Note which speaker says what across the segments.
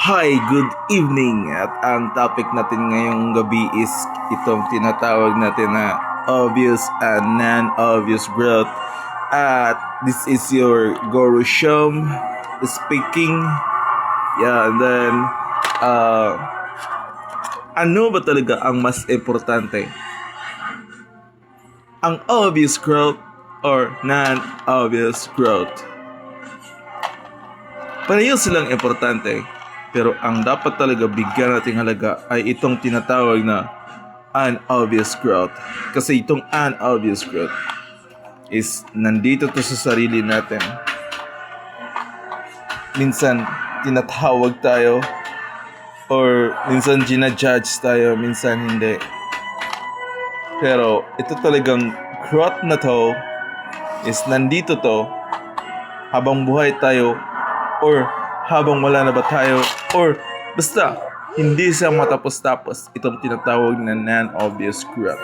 Speaker 1: Hi, good evening. At ang topic natin ngayong gabi is itong tinatawag natin na obvious and non-obvious growth. At this is your Guru Shom speaking. Yeah, and then ano ba talaga ang mas importante? Ang obvious growth or non-obvious growth? Pareho silang importante. Pero ang dapat talaga bigyan nating halaga ay itong tinatawag na unobvious growth. Kasi itong unobvious growth is nandito to sa sarili natin. Minsan tinatawag tayo or minsan ginajudge tayo, minsan hindi. Pero ito talagang growth na to is nandito to habang buhay tayo or habang wala na ba tayo or basta hindi siya matapos-tapos, itong tinatawag na non-obvious growth.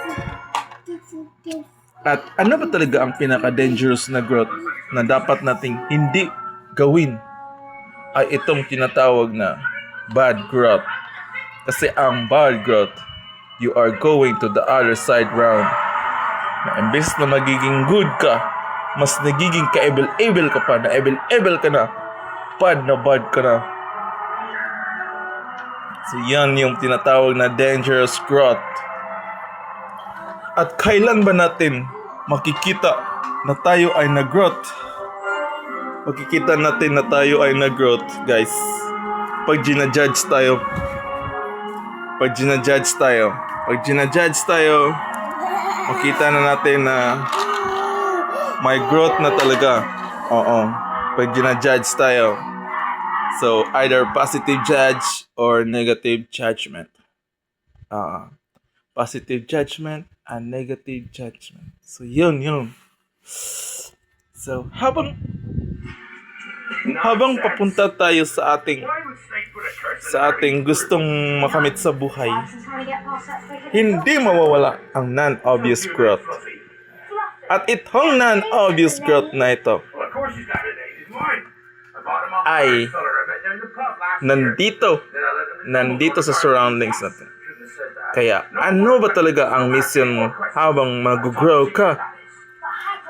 Speaker 1: At ano ba talaga ang pinaka-dangerous na growth na dapat nating hindi gawin ay itong tinatawag na bad growth. Kasi ang bad growth, you are going to the other side round. Na imbes na magiging good ka, mas nagiging ka-evil ka pa, na evil ka na, bad ka na. So yan yung tinatawag na dangerous growth. At kailan ba natin makikita na tayo ay nag-growth? Makikita natin na tayo ay nag-growth, guys. Pag ginajudge tayo, makita na natin na may growth na talaga. Oo. Pag ginajudge tayo. So, either positive judge or negative judgment. Positive judgment and negative judgment. So, yun. So, habang papunta tayo sa ating gustong makamit sa buhay, hindi mawawala ang non-obvious growth. At itong non-obvious growth na ito ay nandito sa surroundings natin. Kaya ano ba talaga ang mission mo habang mag-grow ka?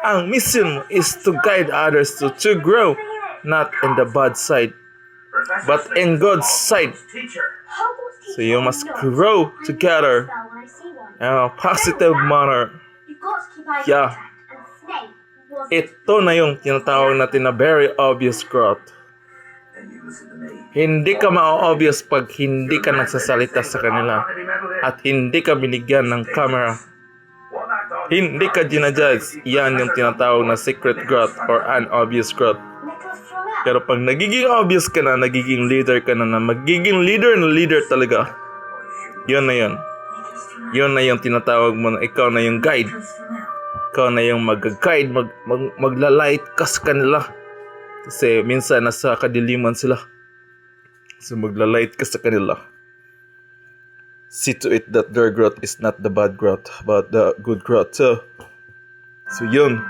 Speaker 1: Ang mission mo is to guide others to grow, not in the bad side, but in God's side. So you must grow together in a positive manner. Yeah. Ito na yung tinatawag natin na very obvious growth. Hindi ka ma-obvious pag hindi ka nagsasalita sa kanila at hindi ka binigyan ng camera. Hindi ka ginajudge. Yan yung tinatawag na secret growth or unobvious growth. Pero pag nagiging obvious ka na, nagiging leader ka na magiging leader talaga. Yun na yun. Yun na yung tinatawag mo na ikaw na yung guide. Ikaw na yung mag-guide, magla-light ka sa kanila. Kasi minsan nasa kadiliman sila. So magla-light ka sa kanila. See to it that their growth is not the bad growth, but the good growth. So yun,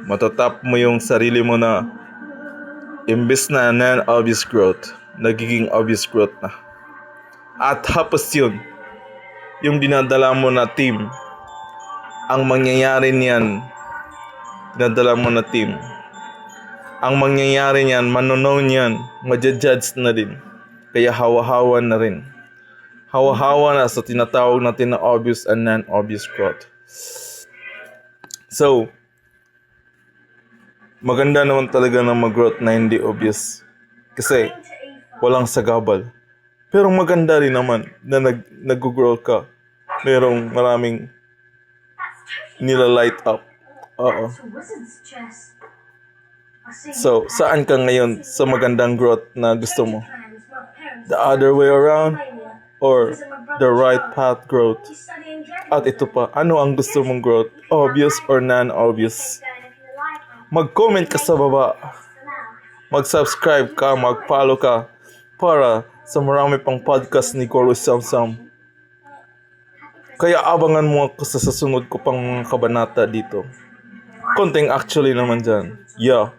Speaker 1: matatap mo yung sarili mo na imbes na non-obvious growth, nagiging obvious growth na. At tapos yun, yung dinadala mo na team, ang mangyayari niyan, ang mangyayari niyan, manonood niyan, madjudge na din. Kaya hawa-hawa na rin. Hawa-hawa na sa tinatawag natin na obvious and non-obvious growth. So, maganda naman talaga na mag-growth na hindi obvious. Kasi, walang sagabal. Pero maganda rin naman na nag-grow ka. Merong maraming nila-light up. Oo. So, saan ka ngayon sa magandang growth na gusto mo? The other way around? Or the right path growth? At ito pa, ano ang gusto mong growth? Obvious or non-obvious? Mag-comment ka sa baba. Mag-subscribe ka, mag-follow ka para sa marami pang podcast ni Guru Samsam. Kaya abangan mo ako sa susunod ko pang kabanata dito. Konting actually naman dyan. Yeah.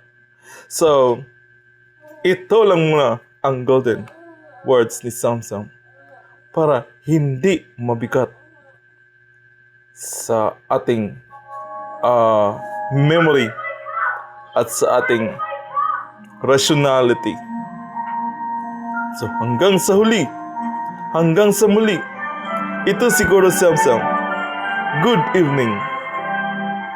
Speaker 1: So, Ito lang muna ang golden words ni Samsam para hindi mabigat sa ating memory at sa ating rationality. So hanggang sa huli, hanggang sa muli, ito siguro Samsam. Good evening.